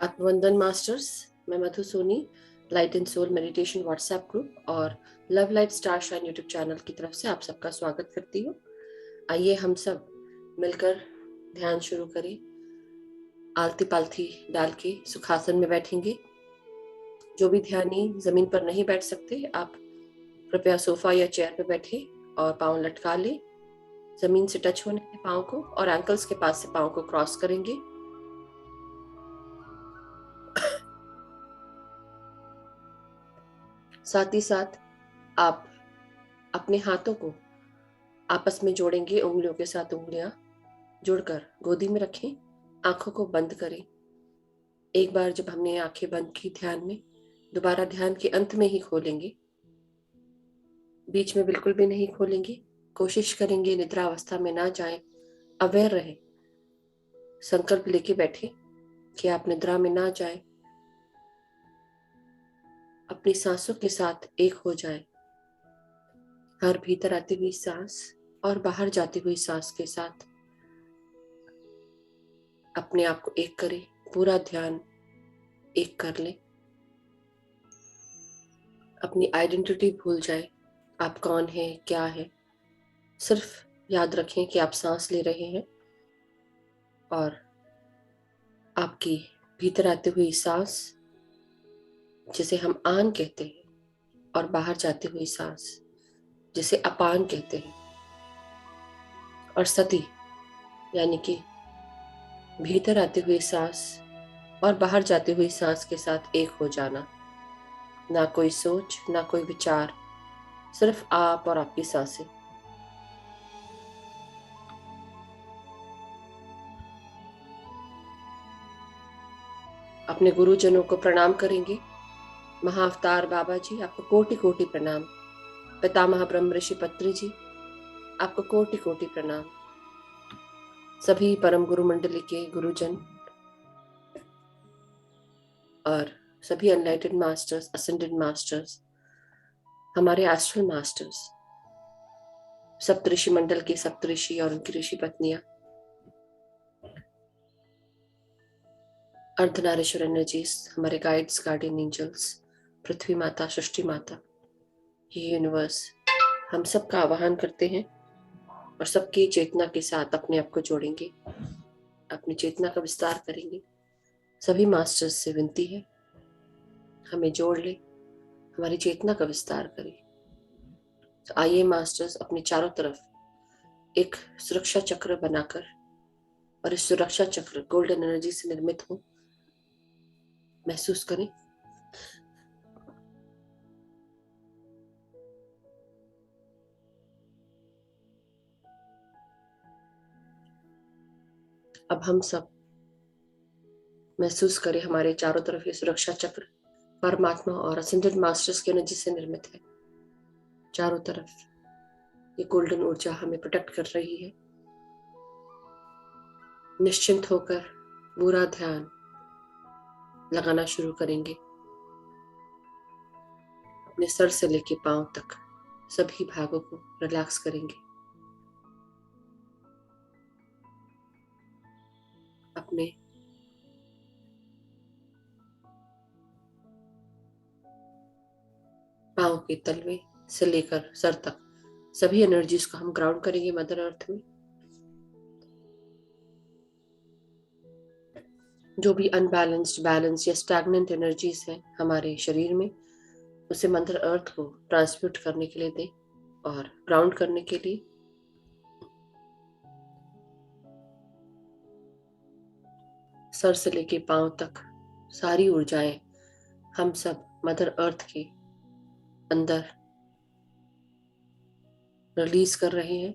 आत्मवंदन masters, मैं Madhu Soni, light and soul meditation WhatsApp group और love light star shine YouTube channel की तरफ से आप सबका स्वागत करती हूँ। आइए हम सब मिलकर ध्यान शुरू करें। आलती पालथी डाल के सुखासन में बैठेंगे। जो भी ध्यानी जमीन पर नहीं बैठ सकते, आप कृपया सोफा या चेयर पर बैठे और पाँव लटका ले। जमीन से टच होने के पाँव को और एंकल्स के पास से पाँव को क्रॉस करेंगे। साथ ही साथ आप अपने हाथों को आपस में जोड़ेंगे, उंगलियों के साथ उंगलियां जोड़कर गोदी में रखें। आंखों को बंद करें। एक बार जब हमने आंखें बंद की ध्यान में, दोबारा ध्यान के अंत में ही खोलेंगे, बीच में बिल्कुल भी नहीं खोलेंगे। कोशिश करेंगे निद्रा अवस्था में ना जाएं, अवेयर रहें। संकल्प लेके बैठे कि आप निद्रा में ना जाएं, अपनी सांसों के साथ एक हो जाएं। हर भीतर आती हुई सांस और बाहर जाती हुई सांस के साथ अपने आप को एक करें। पूरा ध्यान एक कर लें। अपनी आइडेंटिटी भूल जाए, आप कौन हैं, क्या है। सिर्फ याद रखें कि आप सांस ले रहे हैं और आपकी भीतर आती हुई सांस, जिसे हम आन कहते हैं, और बाहर जाती हुई सांस, जिसे अपान कहते हैं, और सती यानी कि भीतर आती हुई सांस और बाहर जाती हुई सांस के साथ एक हो जाना। ना कोई सोच, ना कोई विचार, सिर्फ आप और आपकी सांसें। अपने गुरुजनों को प्रणाम करेंगे। महाअवतार बाबा जी, आपको कोटि कोटि प्रणाम। पितामह ब्रह्म ऋषि पत्री जी, आपको कोटि कोटि प्रणाम। सभी परम गुरु मंडली के गुरुजन और सभी अनलाइटेड मास्टर्स, असेंडेड मास्टर्स, हमारे एस्ट्रल मास्टर्स, सप्तऋषि मंडल के सप्तऋषि और उनकी ऋषि पत्नियां, अर्धनारीश्वर एनर्जीज, हमारे गाइड्स, गार्डियन एंजल्स, पृथ्वी माता, सृष्टि माता, ये यूनिवर्स, हम सबका आवाहन करते हैं और सबकी चेतना के साथ अपने आप को जोड़ेंगे। अपनी चेतना का विस्तार करेंगे। सभी मास्टर्स से विनती है, हमें जोड़ ले, हमारी चेतना का विस्तार करें। तो आइए मास्टर्स, अपने चारों तरफ एक सुरक्षा चक्र बनाकर, और इस सुरक्षा चक्र गोल्डन एनर्जी से निर्मित हो, महसूस करें। अब हम सब महसूस करें, हमारे चारों तरफ ये सुरक्षा चक्र परमात्मा और असेंडेड मास्टर्स की एनर्जी से निर्मित है। चारों तरफ ये गोल्डन ऊर्जा हमें प्रोटेक्ट कर रही है। निश्चिंत होकर पूरा ध्यान लगाना शुरू करेंगे। अपने सर से लेके पांव तक सभी भागों को रिलैक्स करेंगे। अपने पांव के तलवे से लेकर सर तक सभी एनर्जीज को हम ग्राउंड करेंगे मदर अर्थ में। जो भी अनबैलेंस्ड, बैलेंस या स्टैग्नेंट एनर्जीज हैं हमारे शरीर में, उसे मदर अर्थ को ट्रांसम्यूट करने के लिए दें और ग्राउंड करने के लिए सर से लेके पांव तक सारी ऊर्जाएं हम सब मदर अर्थ के अंदर रिलीज कर रहे हैं।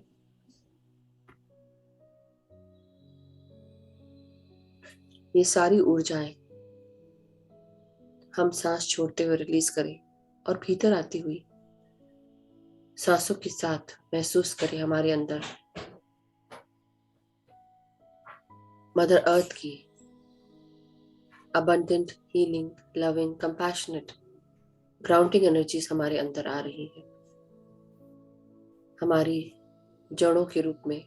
ये सारी ऊर्जाएं हम सांस छोड़ते हुए रिलीज करें और भीतर आती हुई सांसों के साथ महसूस करें हमारे अंदर मदर अर्थ की abundant, healing, loving, compassionate, grounding energies हमारे अंदर आ रही है। हमारी जड़ों के रूप में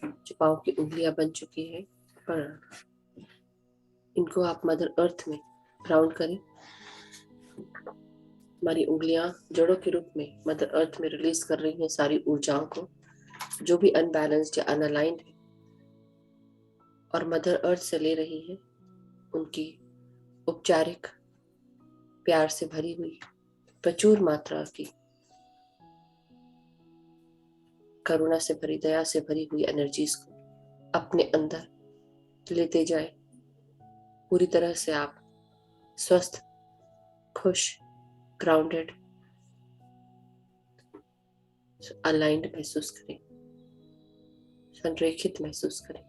जो पांव की उंगलियां बन चुकी हैं, पर इनको आप मदर अर्थ में ग्राउंड करें। हमारी उंगलियां जड़ों के रूप में मदर अर्थ में रिलीज कर रही हैं सारी ऊर्जाओं को जो भी अनबैलेंस्ड या अनअलाइंड है, और मदर अर्थ से ले रही हैं उनकी औपचारिक प्यार से भरी हुई प्रचुर मात्रा की करुणा से भरी, दया से भरी हुई एनर्जीज को अपने अंदर लेते जाए। पूरी तरह से आप स्वस्थ, खुश, ग्राउंडेड, अलाइंड महसूस करें, संरेखित महसूस करें।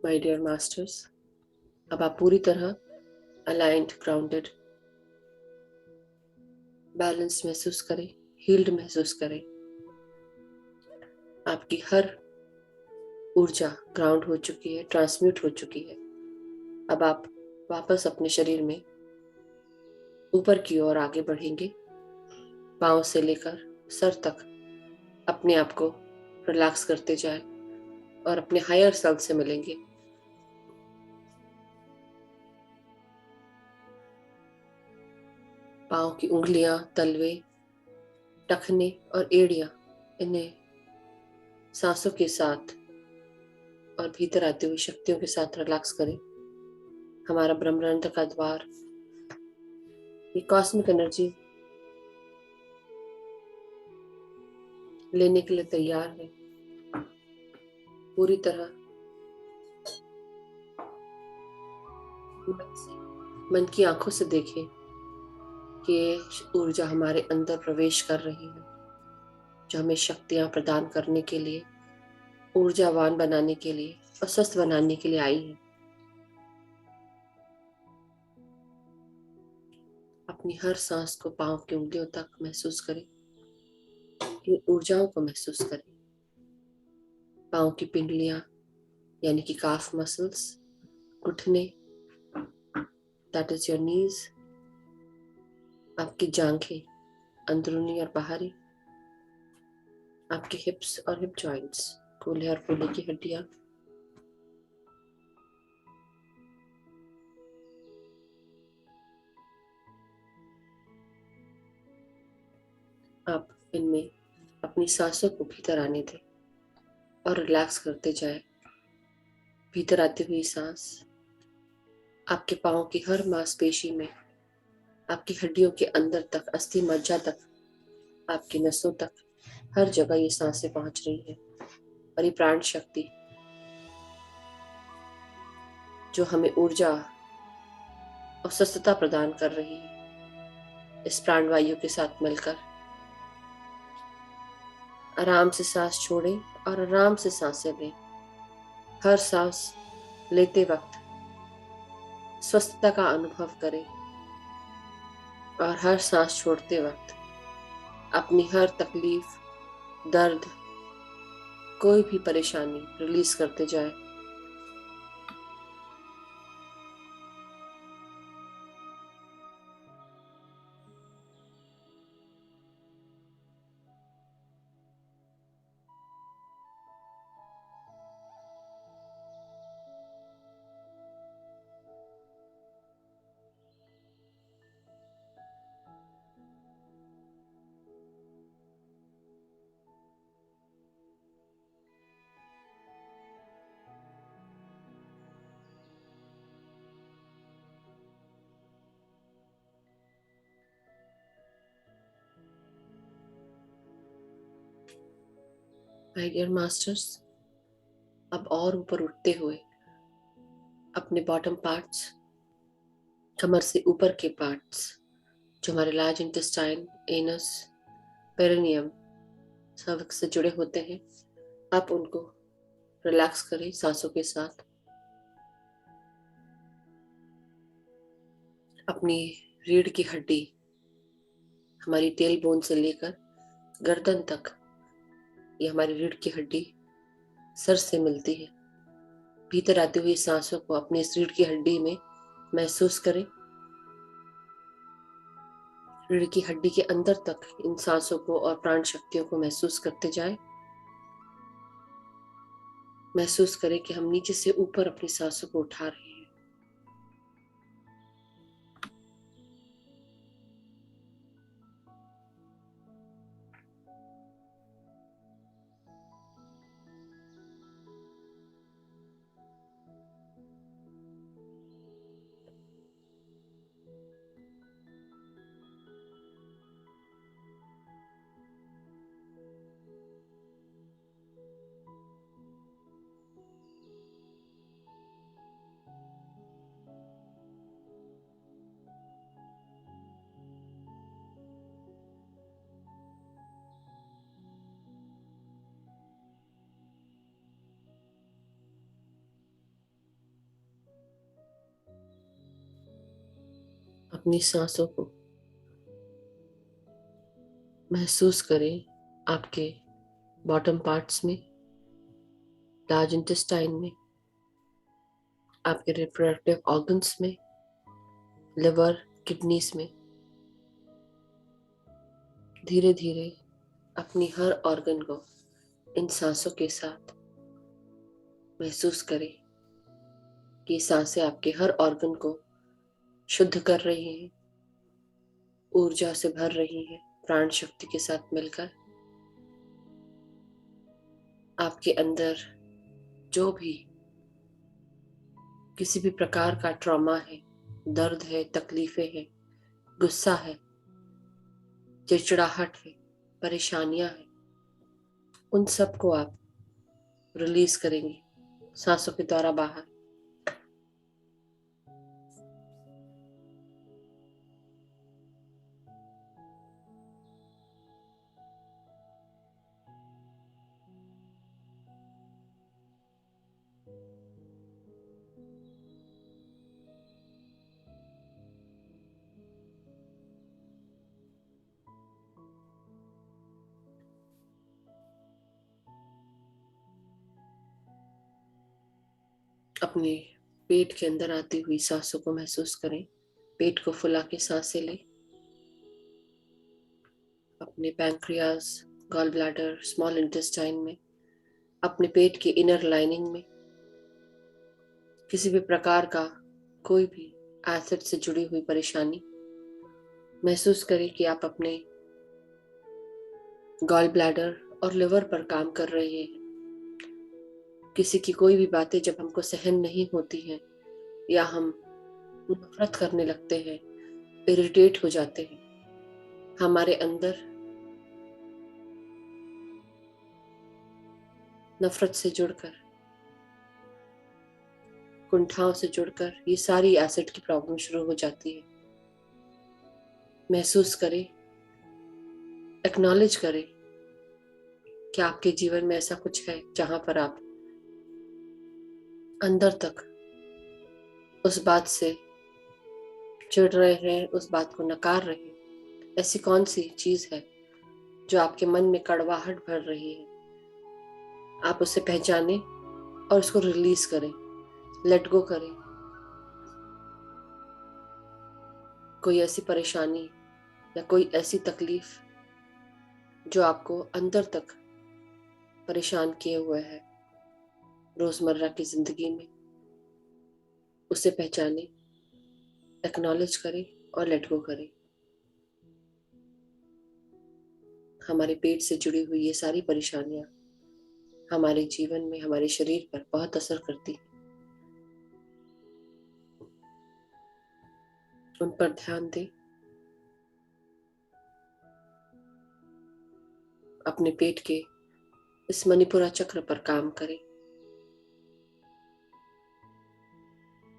माय डियर मास्टर्स, अब आप पूरी तरह अलाइंड, ग्राउंडेड, बैलेंस महसूस करें, हील्ड महसूस करें। आपकी हर ऊर्जा ग्राउंड हो चुकी है, ट्रांसम्यूट हो चुकी है। अब आप वापस अपने शरीर में ऊपर की ओर आगे बढ़ेंगे, पांव से लेकर सर तक अपने आप को रिलैक्स करते जाए और अपने हायर सेल्फ से मिलेंगे। पांव की उंगलियां, तलवे, टखने और एड़ियां, इन्हें सांसों के साथ और भीतर आती हुई शक्तियों के साथ रिलैक्स करें। हमारा ब्रह्मांड का द्वार, ये कॉस्मिक एनर्जी लेने के लिए तैयार है। पूरी तरह मन की आंखों से देखें कि ये ऊर्जा हमारे अंदर प्रवेश कर रही है, जो हमें शक्तियां प्रदान करने के लिए, ऊर्जावान बनाने के लिए और स्वस्थ बनाने के लिए आई है। अपनी हर सांस को पांव की उंगलियों तक महसूस करें, इन ऊर्जाओं को महसूस करें। पांव की पिंडलियां यानी कि काफ मसल्स, घुटने, दैट इज योर नीज, आपकी जांघें अंदरूनी और बाहरी, आपके हिप्स और हिप जॉइंट्स, कूल्हे और फूले की हड्डियां, आप इनमें अपनी सांसों को भीतर आने दें और रिलैक्स करते जाए। भीतर आती हुई सांस आपके पांव की हर मांसपेशी में, आपकी हड्डियों के अंदर तक, अस्थि मज्जा तक, आपकी नसों तक, हर जगह ये सांसें पहुंच रही है। और ये प्राण शक्ति जो हमें ऊर्जा और स्वस्थता प्रदान कर रही है, इस प्राणवायु के साथ मिलकर आराम से सांस छोड़ें और आराम से सांसें लें। हर सांस लेते वक्त स्वस्थता का अनुभव करें और हर सांस छोड़ते वक्त अपनी हर तकलीफ, दर्द, कोई भी परेशानी रिलीज करते जाए। माय डियर मास्टर्स, अब और ऊपर उठते हुए अपने बॉटम पार्ट्स, कमर से ऊपर के पार्ट्स जो हमारे large intestine, anus, perineum, cervix से जुड़े होते हैं, आप उनको रिलैक्स करें सांसों के साथ। अपनी रीढ़ की हड्डी, हमारी टेल बोन से लेकर गर्दन तक ये हमारी रीढ़ की हड्डी सर से मिलती है। भीतर आती हुई सांसों को अपनी इस रीढ़ की हड्डी में महसूस करें। रीढ़ की हड्डी के अंदर तक इन सांसों को और प्राण शक्तियों को महसूस करते जाएं। महसूस करें कि हम नीचे से ऊपर अपनी सांसों को उठा रहे हैं। अपनी सांसों को महसूस करें आपके बॉटम पार्ट्स में, लार्ज इंटेस्टाइन में, आपके रिप्रोडक्टिव ऑर्गन्स में, लिवर, किडनीज में। धीरे धीरे अपनी हर ऑर्गन को इन सांसों के साथ महसूस करें कि सांसें आपके हर ऑर्गन को शुद्ध कर रही हैं, ऊर्जा से भर रही हैं, प्राण शक्ति के साथ मिलकर। आपके अंदर जो भी किसी भी प्रकार का ट्रॉमा है, दर्द है, तकलीफें हैं, गुस्सा है, चिड़चिड़ाहट है, परेशानियां हैं, उन सब को आप रिलीज करेंगे सांसों के द्वारा बाहर। अपने पेट के अंदर आती हुई सांसों को महसूस करें। पेट को फुला के सांसें लें। अपने pancreas, gall bladder, small intestine में, अपने पेट की इनर लाइनिंग में किसी भी प्रकार का कोई भी एसिड से जुड़ी हुई परेशानी महसूस करें कि आप अपने गॉल ब्लैडर और लिवर पर काम कर रहे हैं। किसी की कोई भी बातें जब हमको सहन नहीं होती हैं या हम नफरत करने लगते हैं, इरिटेट हो जाते हैं, हमारे अंदर नफरत से जुड़कर, कुंठाओं से जुड़कर ये सारी एसिड की प्रॉब्लम शुरू हो जाती है। महसूस करें, एक्नॉलेज करें कि आपके जीवन में ऐसा कुछ है जहां पर आप अंदर तक उस बात से चिढ़ रहे हैं, उस बात को नकार रहे हैं। ऐसी कौन सी चीज है जो आपके मन में कड़वाहट भर रही है? आप उसे पहचानें और उसको रिलीज करें, लेट गो करें। कोई ऐसी परेशानी या कोई ऐसी तकलीफ जो आपको अंदर तक परेशान किए हुए है रोजमर्रा की जिंदगी में, उसे पहचानें, एक्नॉलेज करें और लेट गो करें। हमारे पेट से जुड़ी हुई ये सारी परेशानियां हमारे जीवन में, हमारे शरीर पर बहुत असर करती हैं। उन पर ध्यान दें। अपने पेट के इस मणिपुरा चक्र पर काम करें।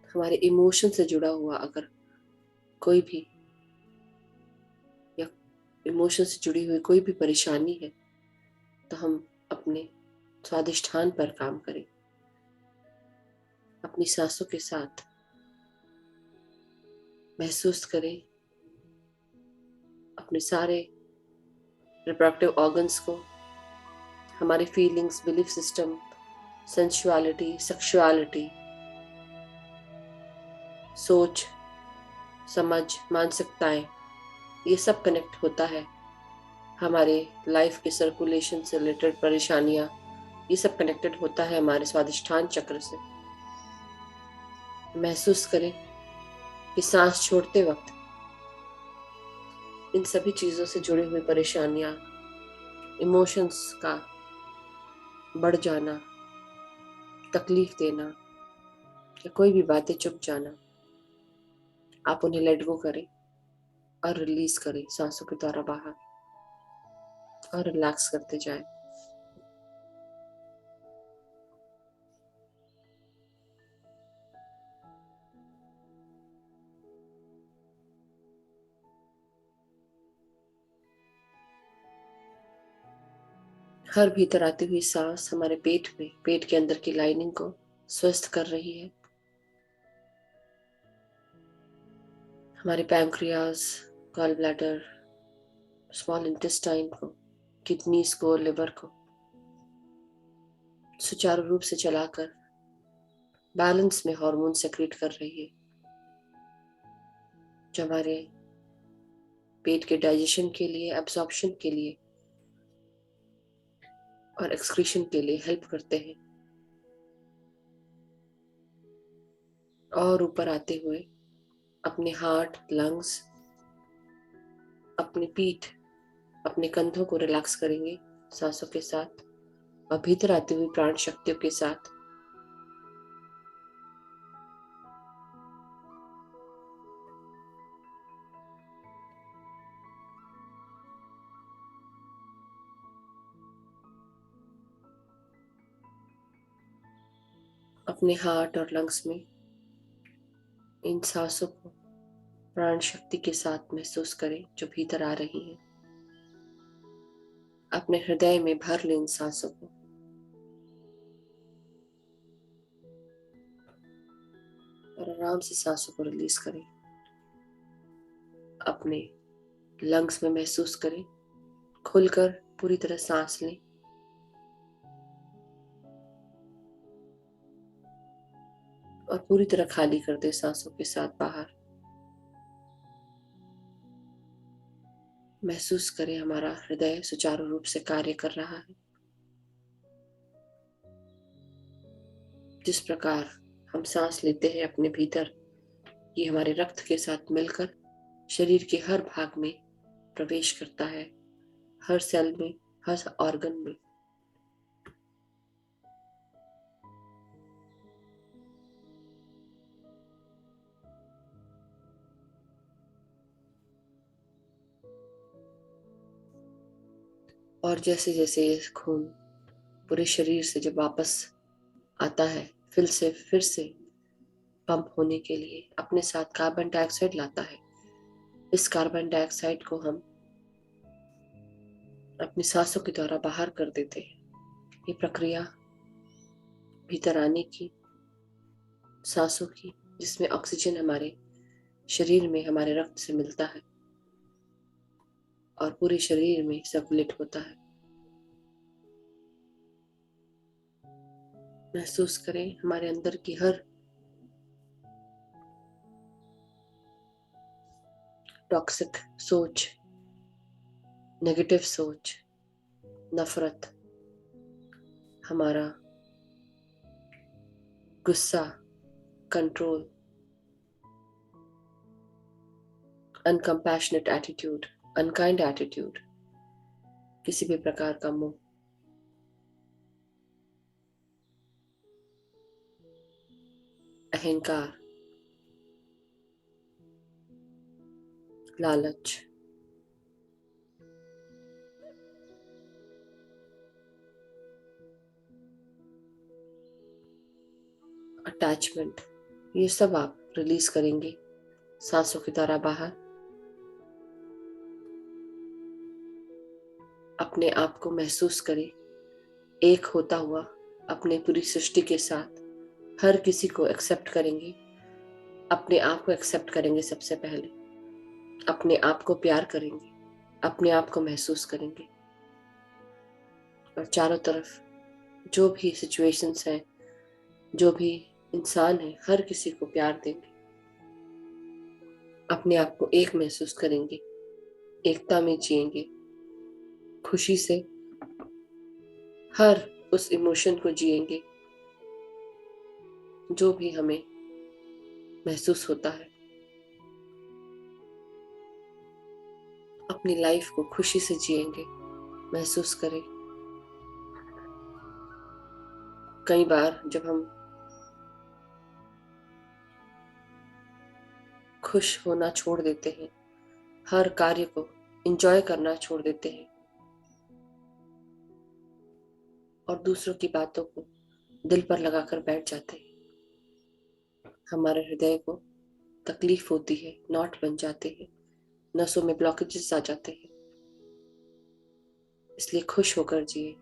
हमारे इमोशन से जुड़ा हुआ अगर कोई भी या इमोशन से जुड़ी हुई कोई भी परेशानी है तो हम अपने स्वादिष्ठान पर काम करें। अपनी सांसों के साथ महसूस करें अपने सारे रिप्रोडक्टिव ऑर्गन्स को, हमारे feelings, belief system, sensuality, sexuality, सोच, समझ, मानसिकताएं, ये सब कनेक्ट होता है। हमारे लाइफ के सर्कुलेशन से रिलेटेड परेशानियां, ये सब कनेक्टेड होता है हमारे स्वादिष्ठान चक्र से। महसूस करें कि सांस छोड़ते वक्त इन सभी चीजों से जुड़ी हुई परेशानियां, इमोशंस का बढ़ जाना, तकलीफ देना या कोई भी बातें चुप जाना, आप उन्हें लेट गो करें और रिलीज करें सांसों के द्वारा बाहर, और रिलैक्स करते जाएं। हर भीतर आती हुई सांस हमारे पेट में, पेट के अंदर की लाइनिंग को स्वस्थ कर रही है। हमारे pancreas, gall bladder, small intestine को, किडनीज को, लिवर को सुचारू रूप से चलाकर बैलेंस में हार्मोन सेक्रेट कर रही है, जो हमारे पेट के डाइजेशन के लिए, एब्जॉर्प्शन के लिए और एक्सक्रीशन के लिए हेल्प करते हैं। और ऊपर आते हुए अपने हार्ट, लंग्स, अपनी पीठ, अपने कंधों को रिलैक्स करेंगे सांसों के साथ, और भीतर आती हुई प्राण शक्तियों के साथ अपने हार्ट और लंग्स में इन सांसों को प्राण शक्ति के साथ महसूस करें जो भीतर आ रही हैं। अपने हृदय में भर लें इन सांसों को, और आराम से सांसों को रिलीज करें। अपने लंग्स में महसूस करें, खुलकर पूरी तरह सांस लें, और पूरी तरह खाली कर दें सांसों के साथ बाहर। महसूस करें हमारा हृदय सुचारू रूप से कार्य कर रहा है। जिस प्रकार हम सांस लेते हैं अपने भीतर, ये हमारे रक्त के साथ मिलकर शरीर के हर भाग में प्रवेश करता है, हर सेल में, हर ऑर्गन में। और जैसे जैसे ये खून पूरे शरीर से जब वापस आता है, फिर से पंप होने के लिए अपने साथ कार्बन डाइऑक्साइड लाता है। इस कार्बन डाइऑक्साइड को हम अपनी सांसों के द्वारा बाहर कर देते हैं। ये प्रक्रिया भीतर आने की, सांसों की, जिसमें ऑक्सीजन हमारे शरीर में हमारे रक्त से मिलता है और पूरे शरीर में सर्कुलेट होता है। महसूस करें हमारे अंदर की हर टॉक्सिक सोच, नेगेटिव सोच, नफरत, हमारा गुस्सा, कंट्रोल, अनकम्पैशनेट एटीट्यूड, अनकाइंड एटीट्यूड, किसी भी प्रकार का मोह, अहंकार, लालच, अटैचमेंट, ये सब आप रिलीज करेंगे सांसों के द्वारा बाहर। अपने आप को महसूस करें एक होता हुआ अपने पूरी सृष्टि के साथ। हर किसी को एक्सेप्ट करेंगे, अपने आप को एक्सेप्ट करेंगे सबसे पहले, अपने आप को प्यार करेंगे, अपने आप को महसूस करेंगे, और चारों तरफ जो भी सिचुएशंस हैं, जो भी इंसान है, हर किसी को प्यार देंगे। अपने आप को एक महसूस करेंगे, एकता में जिएंगे, खुशी से हर उस इमोशन को जिएंगे जो भी हमें महसूस होता है। अपनी लाइफ को खुशी से जिएंगे, महसूस करें। कई बार जब हम खुश होना छोड़ देते हैं, हर कार्य को एंजॉय करना छोड़ देते हैं और दूसरों की बातों को दिल पर लगाकर बैठ जाते हैं, हमारे हृदय को तकलीफ होती है, नॉट बन जाते हैं, नसों में ब्लॉकेजेस आ जाते हैं। इसलिए खुश होकर जिए,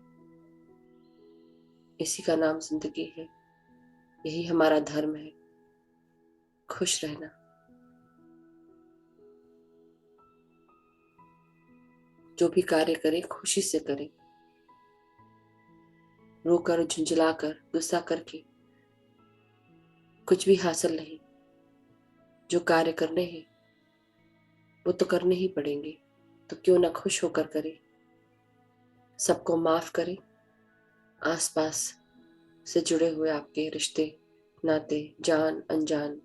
इसी का नाम जिंदगी है, यही हमारा धर्म है, खुश रहना। जो भी कार्य करें खुशी से करें, रोकर झुंझलाकर गुस्सा करके कुछ भी हासिल नहीं। जो कार्य करने हैं वो तो करने ही पड़ेंगे, तो क्यों ना खुश होकर करें, सबको माफ करें। आसपास से जुड़े हुए आपके रिश्ते नाते, जान अनजान,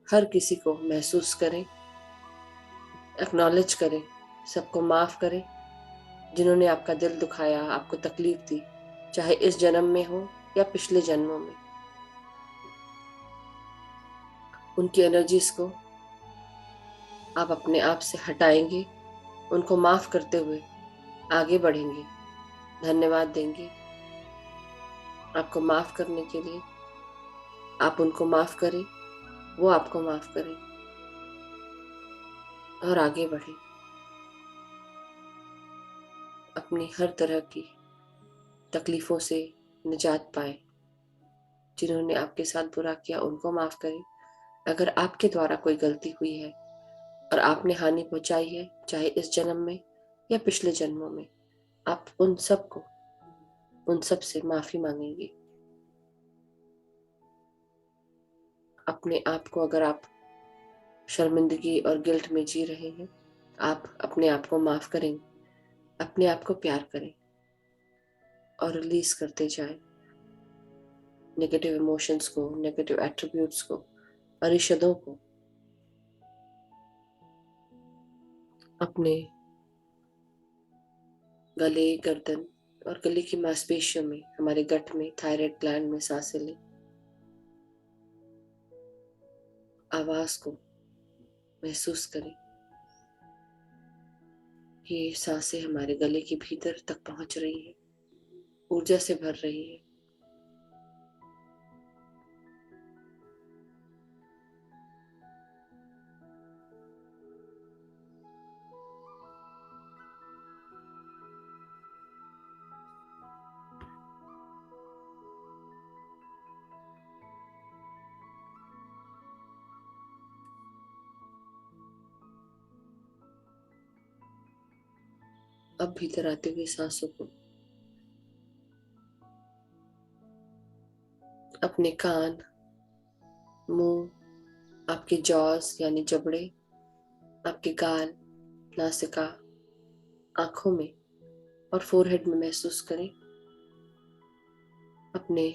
हर किसी को महसूस करें, एक्नॉलेज करें, सबको माफ करें जिन्होंने आपका दिल दुखाया, आपको तकलीफ दी, चाहे इस जन्म में हो या पिछले जन्मों में। उनकी एनर्जीज को आप अपने आप से हटाएंगे, उनको माफ करते हुए आगे बढ़ेंगे, धन्यवाद देंगे आपको माफ करने के लिए। आप उनको माफ करें, वो आपको माफ करें और आगे बढ़ें। अपनी हर तरह की तकलीफों से निजात पाए। जिन्होंने आपके साथ बुरा किया उनको माफ करें। अगर आपके द्वारा कोई गलती हुई है और आपने हानि पहुंचाई है, चाहे इस जन्म में या पिछले जन्मों में, आप उन सब से माफी मांगेंगे। अपने आप को, अगर आप शर्मिंदगी और गिल्ट में जी रहे हैं, आप अपने आप को माफ करें, अपने आप को प्यार करें और रिलीज करते जाएं नेगेटिव इमोशंस को, नेगेटिव एट्रीब्यूट्स को, परिषदों को। अपने गले, गर्दन और गले की मांसपेशियों में, हमारे गट में, थायराइड ग्लैंड में सांसें लें। आवाज को महसूस करें। ये सांसें हमारे गले के भीतर तक पहुंच रही है, ऊर्जा से भर रही है। अब भीतर आते हुए सांसों को अपने कान, मुंह, आपके जॉज यानी जबड़े, आपके गाल, नासिका, आंखों में और फोरहेड में महसूस करें। अपने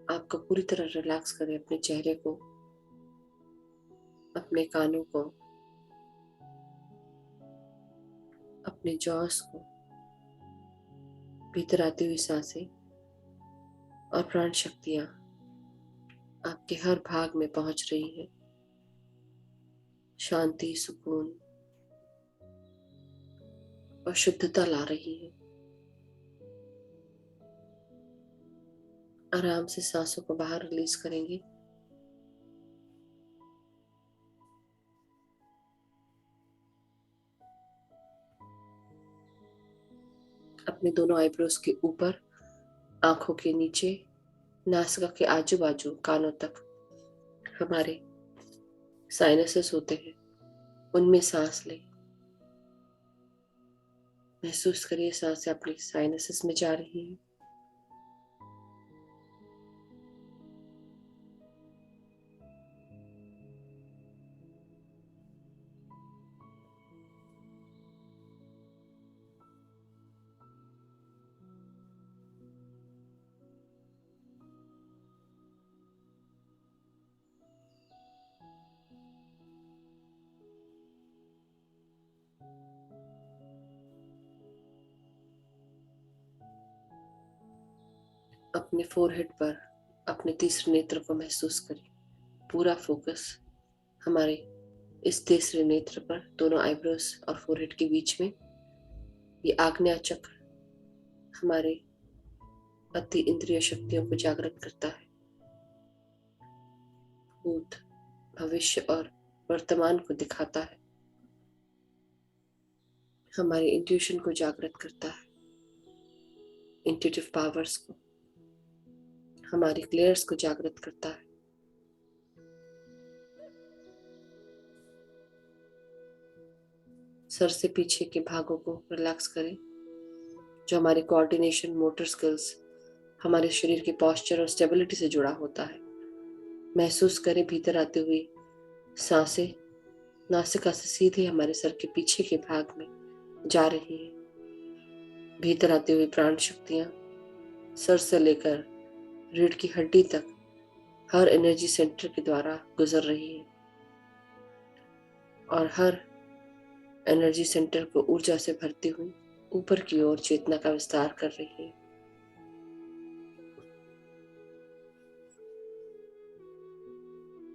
आप को पूरी तरह रिलैक्स करें, अपने चेहरे को, अपने कानों को, अपने जॉस को। भीतर आती हुई सांसें और प्राण शक्तियां आपके हर भाग में पहुंच रही हैं, शांति, सुकून और शुद्धता ला रही है। आराम से सांसों को बाहर रिलीज करेंगे। अपने दोनों आईब्रोज के ऊपर, आंखों के नीचे, नासिका के आजू बाजू, कानों तक हमारे साइनसेस होते हैं, उनमें सांस लें। महसूस करिए सांसें अपनी साइनसेस में जा रही हैं। अपने फोरहेड पर अपने तीसरे नेत्र को महसूस करिए। पूरा फोकस हमारे इस तीसरे नेत्र पर, दोनों आईब्रोज और फोरहेड के बीच में। ये आग्नेय चक्र हमारे अति इंद्रिय शक्तियों को जागृत करता है। भूत, भविष्य और वर्तमान को दिखाता है। हमारे इंट्यूशन को जागृत करता है, इंट्यूटिव पावर्स को, हमारी क्लेयर्स को जागृत करता है। सर से पीछे के भागों को रिलैक्स करें, जो हमारे कोऑर्डिनेशन, मोटर स्किल्स, हमारे शरीर की पोस्चर और स्टेबिलिटी से जुड़ा होता है। महसूस करें भीतर आते हुए सांसें नासिका से सीधे हमारे सर के पीछे के भाग में जा रही हैं। भीतर आते हुए प्राण शक्तियां सर से लेकर रीढ़ की हड्डी तक हर एनर्जी सेंटर के द्वारा गुजर रही है और हर एनर्जी सेंटर को ऊर्जा से भरती हुई ऊपर की ओर चेतना का विस्तार कर रही है।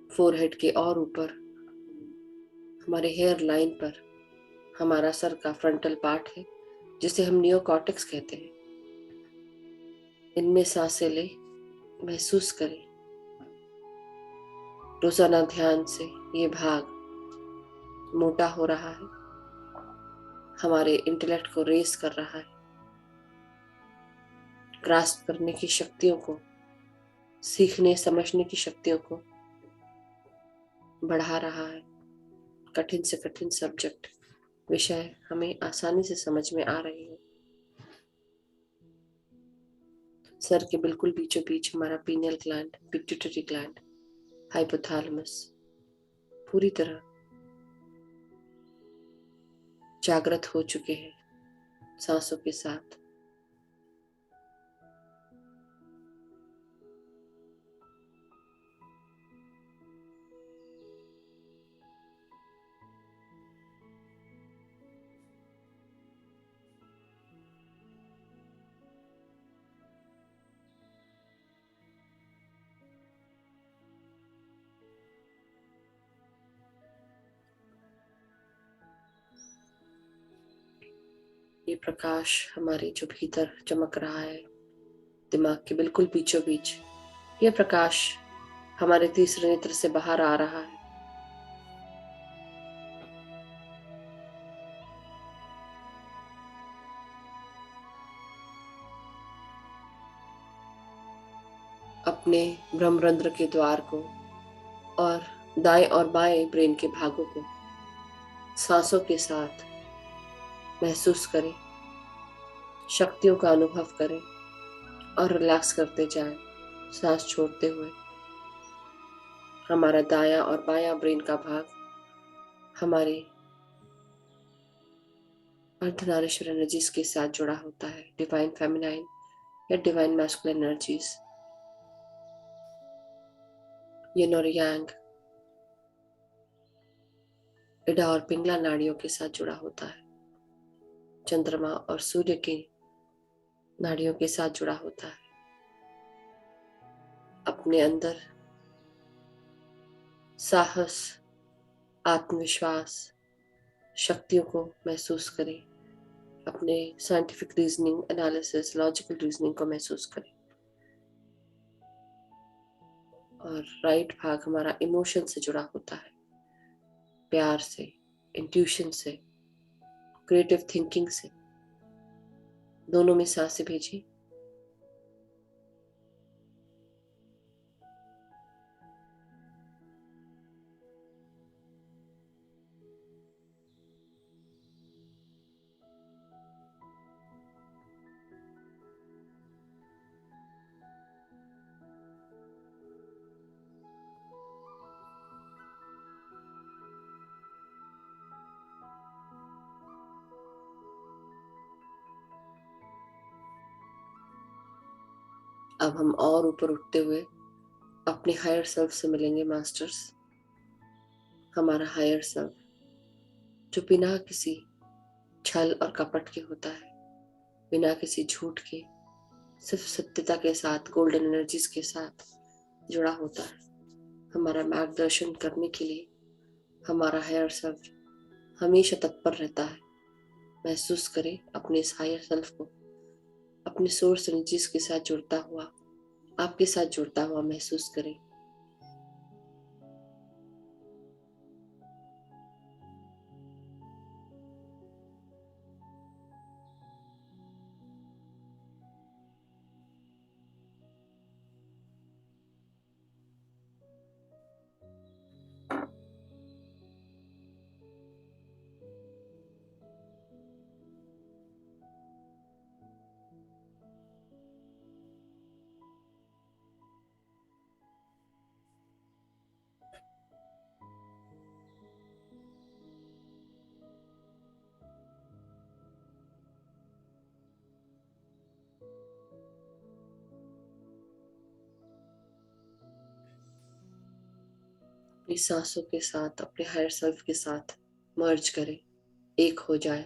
फोरहेड के और ऊपर हमारे हेयर लाइन पर हमारा सर का फ्रंटल पार्ट है, जिसे हम नियोकॉर्टेक्स कहते हैं। इनमें सांसें ले, महसूस करें। रोजाना ध्यान से ये भाग मोटा हो रहा है, हमारे इंटेलेक्ट को रेस कर रहा है, ग्रास्प करने की शक्तियों को, सीखने समझने की शक्तियों को बढ़ा रहा है। कठिन से कठिन सब्जेक्ट, विषय हमें आसानी से समझ में आ रहे हैं। सर के बिल्कुल बीचों बीच हमारा pineal gland, pituitary gland, hypothalamus पूरी तरह जागृत हो चुके हैं सांसों के साथ। ये प्रकाश हमारे जो भीतर चमक रहा है, दिमाग के बिल्कुल बीचों बीच, यह प्रकाश हमारे तीसरे नेत्र से बाहर आ रहा है। अपने ब्रह्मरंध्र के द्वार को और दाएं और बाएं ब्रेन के भागों को सांसों के साथ महसूस करें, शक्तियों का अनुभव करें और रिलैक्स करते जाएं, सांस छोड़ते हुए। हमारा दायां और बायां ब्रेन का भाग हमारे अर्धनारीश्वर एनर्जीज के साथ जुड़ा होता है, डिवाइन फेमिनाइन या डिवाइन मैस्कुलिन एनर्जीज, यिन और यांग, इडा और पिंगला नाड़ियों के साथ जुड़ा होता है, चंद्रमा और सूर्य की नाड़ियों के साथ जुड़ा होता है। अपने अंदर साहस, आत्मविश्वास, शक्तियों को महसूस करें। अपने scientific reasoning, analysis, logical reasoning को महसूस करें। और राइट भाग हमारा इमोशन से जुड़ा होता है, प्यार से, इंट्यूशन से, क्रिएटिव थिंकिंग से। दोनों में सांसें भेजिए। अब हम और ऊपर उठते हुए अपने हायर सेल्फ से मिलेंगे मास्टर्स। हमारा हायर सेल्फ जो बिना किसी छल और कपट के होता है, बिना किसी झूठ के, सिर्फ सत्यता के साथ, गोल्डन एनर्जीज के साथ जुड़ा होता है। हमारा मार्गदर्शन करने के लिए हमारा हायर सेल्फ हमेशा तत्पर रहता है। महसूस करें अपने इस हायर सेल्फ को अपने सोर्स एनर्जीज के साथ जुड़ता हुआ, आपके साथ जुड़ता हुआ महसूस करें। अपनी सांसों के साथ अपने हायर सेल्फ के साथ मर्ज करें, एक हो जाए।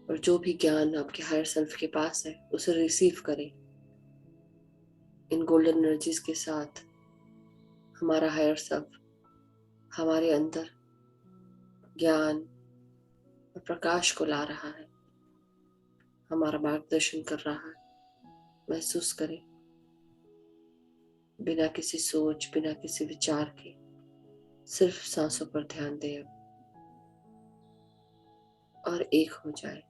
और जो भी ज्ञान आपके हायर सेल्फ के पास है उसे रिसीव करें। इन गोल्डन एनर्जीज के साथ हमारा हायर सेल्फ हमारे अंदर ज्ञान और प्रकाश को ला रहा है, हमारा मार्गदर्शन कर रहा है। महसूस करें, बिना किसी सोच, बिना किसी विचार के सिर्फ सांसों पर ध्यान दें और एक हो जाए।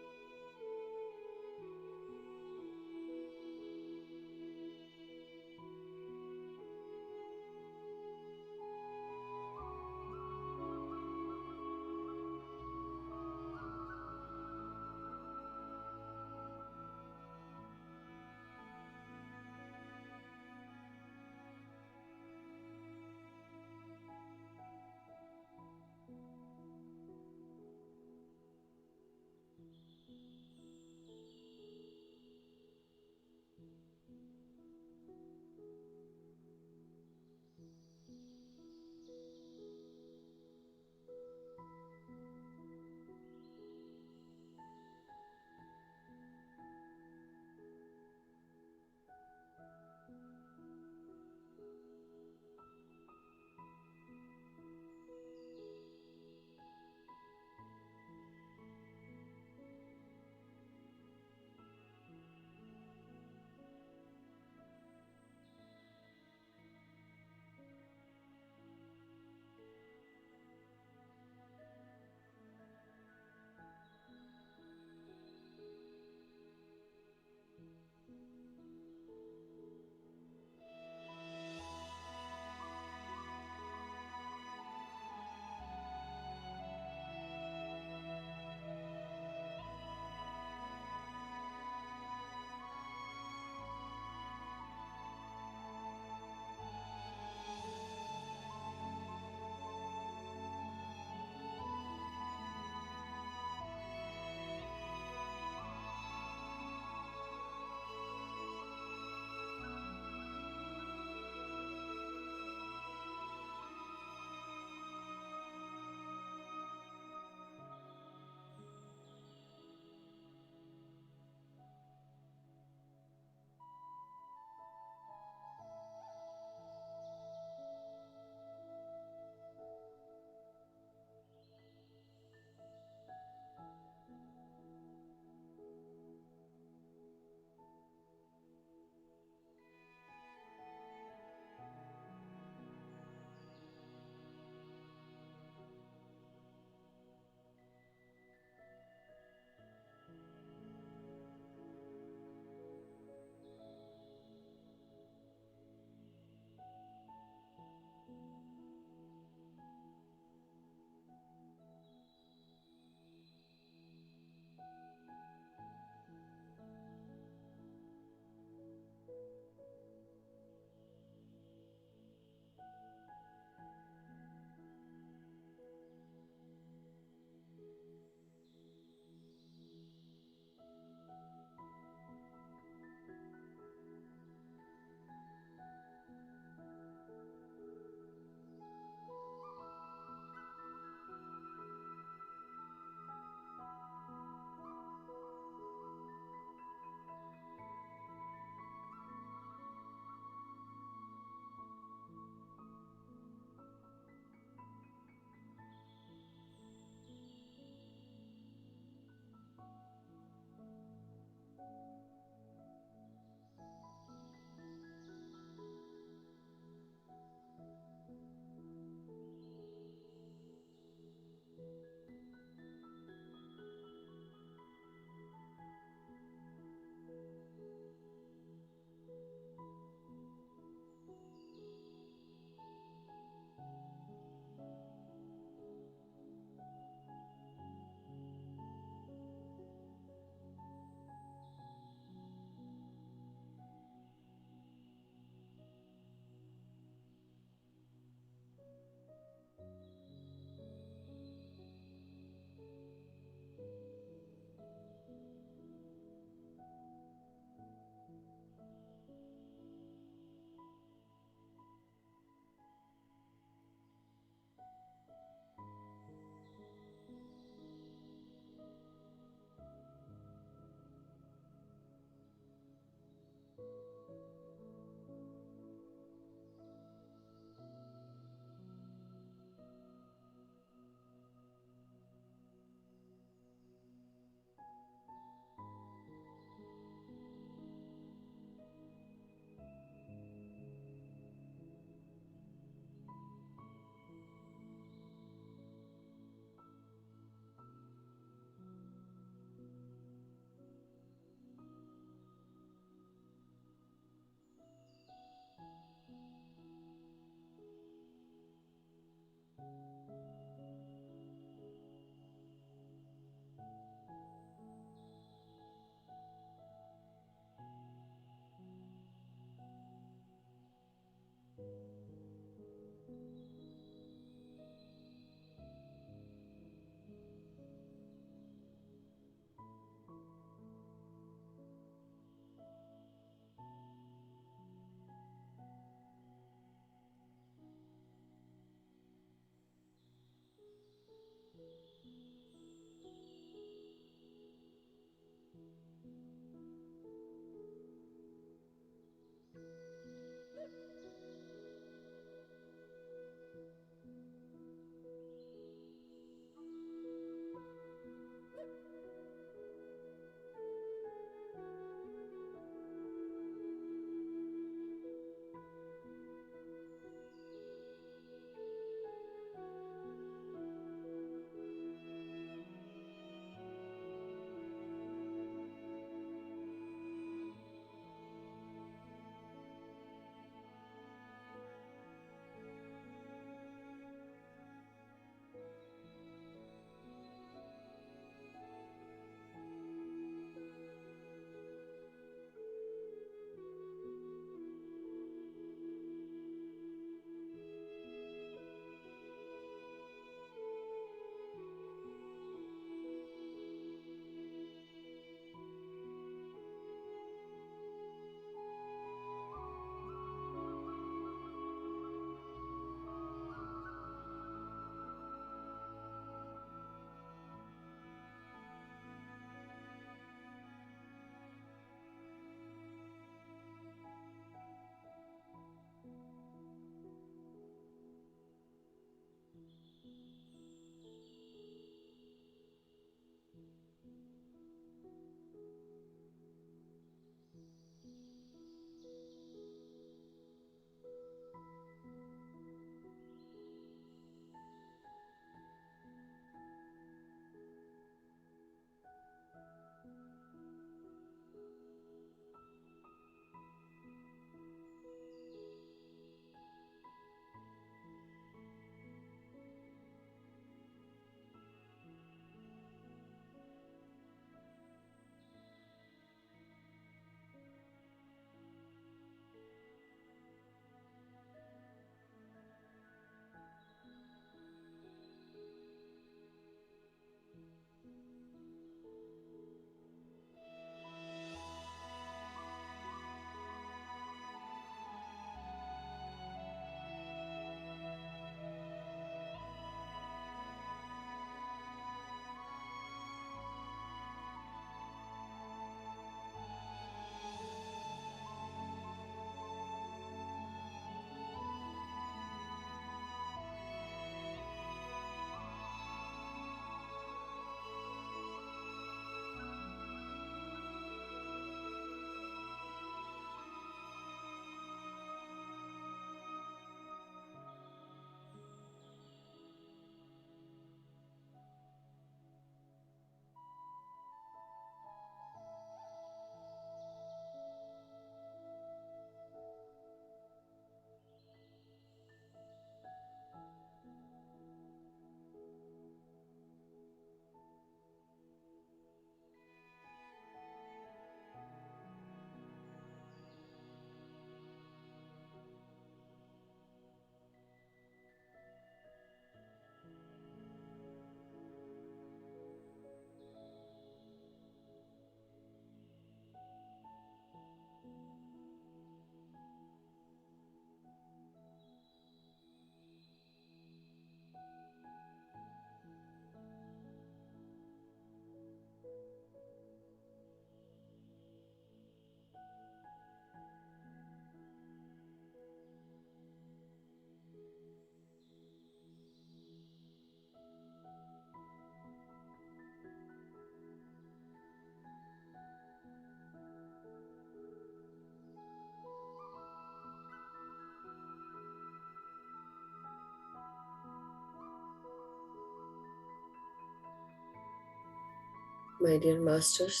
माय डियर मास्टर्स,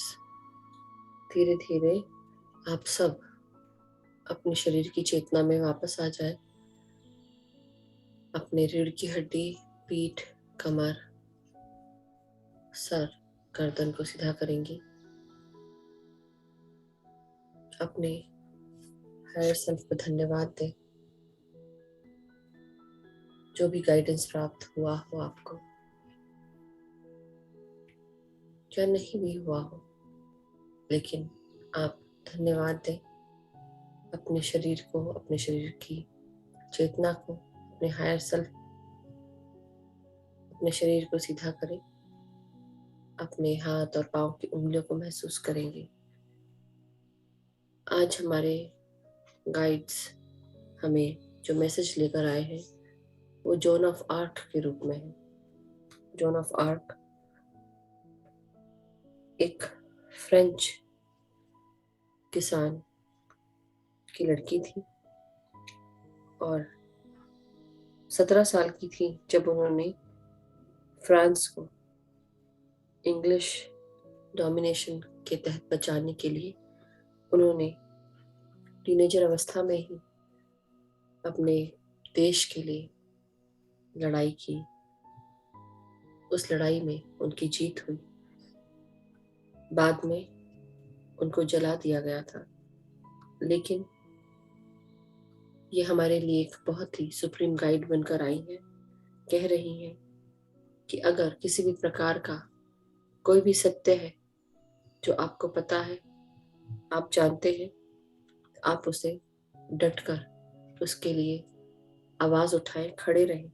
धीरे धीरे आप सब अपने शरीर की चेतना में वापस आ जाए। अपने रीढ़ की हड्डी, पीठ, कमर, सर, गर्दन को सीधा करेंगी। अपने हायर सेल्फ को धन्यवाद दें, जो भी गाइडेंस प्राप्त हुआ हो आपको, या नहीं भी हुआ हो, लेकिन आप धन्यवाद दें अपने शरीर को, अपने शरीर की चेतना को, अपने हायर सेल्फ, अपने शरीर को सीधा करें। अपने हाथ और पांव की उंगलियों को महसूस करेंगे। आज हमारे गाइड्स हमें जो मैसेज लेकर आए हैं वो जोन ऑफ आर्क के रूप में है। जोन ऑफ आर्क एक फ्रेंच किसान की लड़की थी और 17 साल की थी जब उन्होंने फ्रांस को इंग्लिश डोमिनेशन के तहत बचाने के लिए उन्होंने टीनेजर अवस्था में ही अपने देश के लिए लड़ाई की। उस लड़ाई में उनकी जीत हुई। बाद में उनको जला दिया गया था, लेकिन ये हमारे लिए एक बहुत ही सुप्रीम गाइड बनकर आई है। कह रही हैं कि अगर किसी भी प्रकार का कोई भी सत्य है जो आपको पता है, आप जानते हैं, आप उसे डटकर उसके लिए आवाज उठाएं, खड़े रहें।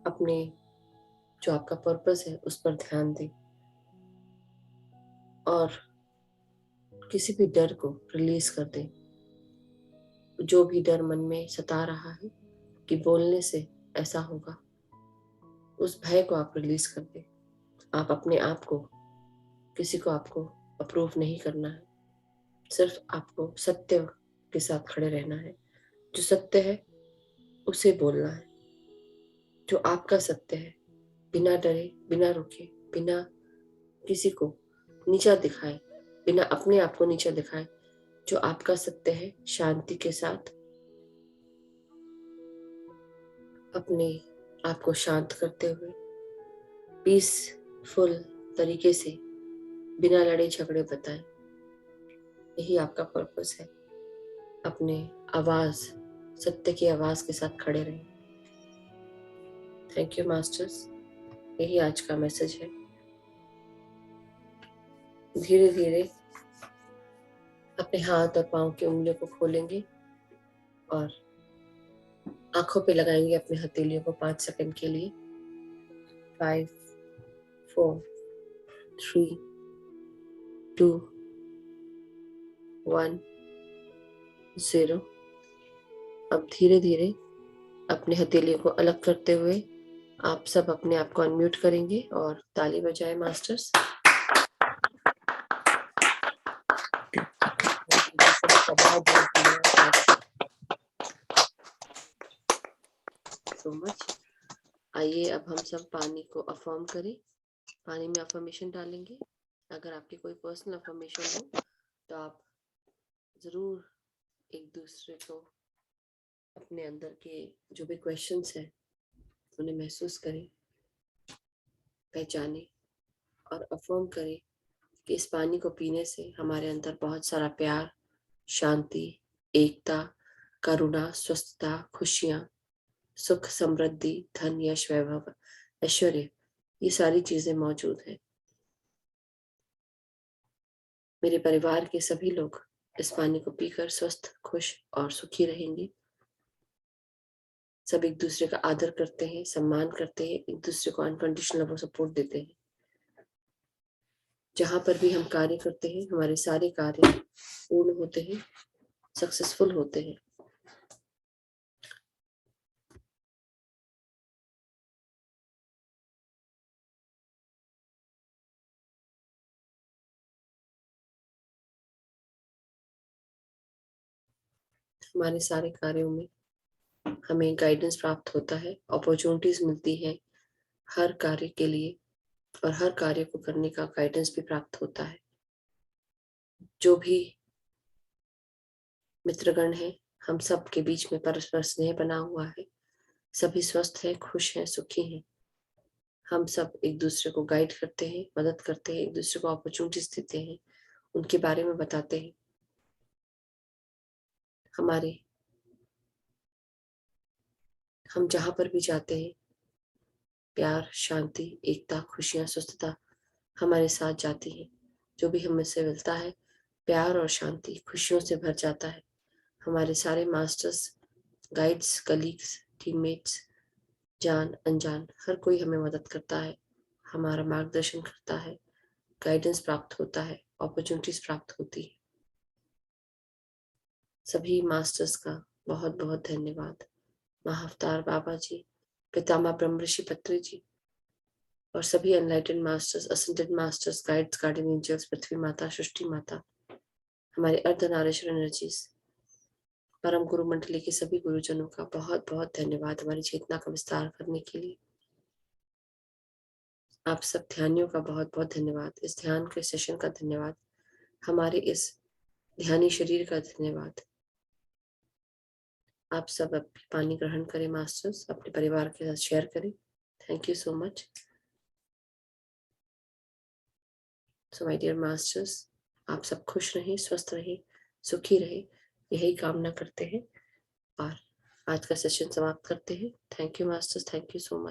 अपने जो आपका पर्पस है उस पर ध्यान दें और किसी भी डर को रिलीज कर दें। जो भी डर मन में सता रहा है कि बोलने से ऐसा होगा, उस भय को आप रिलीज कर दें। आप अपने आप को, किसी को आपको अप्रूव नहीं करना है, सिर्फ आपको सत्य के साथ खड़े रहना है। जो सत्य है उसे बोलना है, जो आपका सत्य है, बिना डरे, बिना रुके, बिना किसी को नीचा दिखाए, बिना अपने आप को नीचा दिखाए। जो आपका सत्य है, शांति के साथ अपने आप को शांत करते हुए, पीसफुल तरीके से, बिना लड़े झगड़े बताए, यही आपका पर्पस है। अपने आवाज, सत्य की आवाज के साथ खड़े रहें। थैंक यू मास्टर्स, यही आज का मैसेज है। धीरे धीरे अपने हाथ और पांव की उंगलियों को खोलेंगे और आंखों पे लगाएंगे अपने हथेलियों को 5 सेकंड के लिए। 5, 4, 3, 2, 1, 0। अब धीरे धीरे अपने हथेलियों को अलग करते हुए आप सब अपने आप को अनम्यूट करेंगे और ताली बजाएं मास्टर्स। So much. आइए अब हम सब पानी को अफर्म करें। पानी में अफर्मेशन डालेंगे। अगर आपकी कोई पर्सनल अफर्मेशन हो तो आप जरूर एक दूसरे को अपने अंदर के जो भी क्वेश्चंस हैं उन्हें महसूस करें, पहचानें और अफर्म करें कि इस पानी को पीने से हमारे अंदर बहुत सारा प्यार, शांति, एकता, करुणा, स्वस्थता, खुशियां, सुख, समृद्धि, धन, यश, वैभव, ऐश्वर्य, ये सारी चीजें मौजूद हैं। मेरे परिवार के सभी लोग इस पानी को पीकर स्वस्थ, खुश और सुखी रहेंगे। सब एक दूसरे का आदर करते हैं, सम्मान करते हैं, एक दूसरे को अनकंडीशनल लव और सपोर्ट देते हैं। जहां पर भी हम कार्य करते हैं, हमारे सारे कार्य पूर्ण होते हैं, सक्सेसफुल होते हैं। हमारे सारे कार्यों में हमें गाइडेंस प्राप्त होता है, अपॉर्चुनिटीज मिलती है हर कार्य के लिए। और हर कार्य को करने का गाइडेंस भी प्राप्त होता है। जो भी मित्रगण है, हम सब के बीच में परस्पर स्नेह बना हुआ है। सभी स्वस्थ हैं, खुश हैं, सुखी हैं। हम सब एक दूसरे को गाइड करते हैं, मदद करते हैं, एक दूसरे को अपॉर्चुनिटीज देते हैं, उनके बारे में बताते हैं। हम जहां पर भी जाते हैं, प्यार, शांति, एकता, खुशियां, स्वस्थता हमारे साथ जाती हैं। जो भी हमें से मिलता है, प्यार और शांति, खुशियों से भर जाता है। हमारे सारे मास्टर्स, गाइड्स, कलीग्स, टीममेट्स, जान अनजान, हर कोई हमें मदद करता है, हमारा मार्गदर्शन करता है, गाइडेंस प्राप्त होता है, अपॉर्चुनिटीज प्राप्त होती है। सभी मास्टर्स का बहुत बहुत धन्यवाद। महाअवतार बाबा जी, पितामह ब्रह्म ऋषि पत्री जी और सभी enlightened masters, ascended masters, guides, guardian angels, पृथ्वी माता, सृष्टि माता, हमारे अर्धनारीश्वर एनर्जीज, परम गुरु मंडली के सभी गुरुजनों का बहुत बहुत धन्यवाद हमारी चेतना का विस्तार करने के लिए। आप सब ध्यानियों का बहुत बहुत धन्यवाद। इस ध्यान के सेशन का धन्यवाद। हमारे इस ध्यानी शरीर का धन्यवाद। आप सब अपनी पानी ग्रहण करें मास्टर्स, अपने परिवार के साथ शेयर करें। Thank you so much. So my dear masters, आप सब खुश रहें, स्वस्थ रहें, सुखी रहें, यही कामना करते हैं और आज का सेशन समाप्त करते हैं। Thank you masters, thank you so much.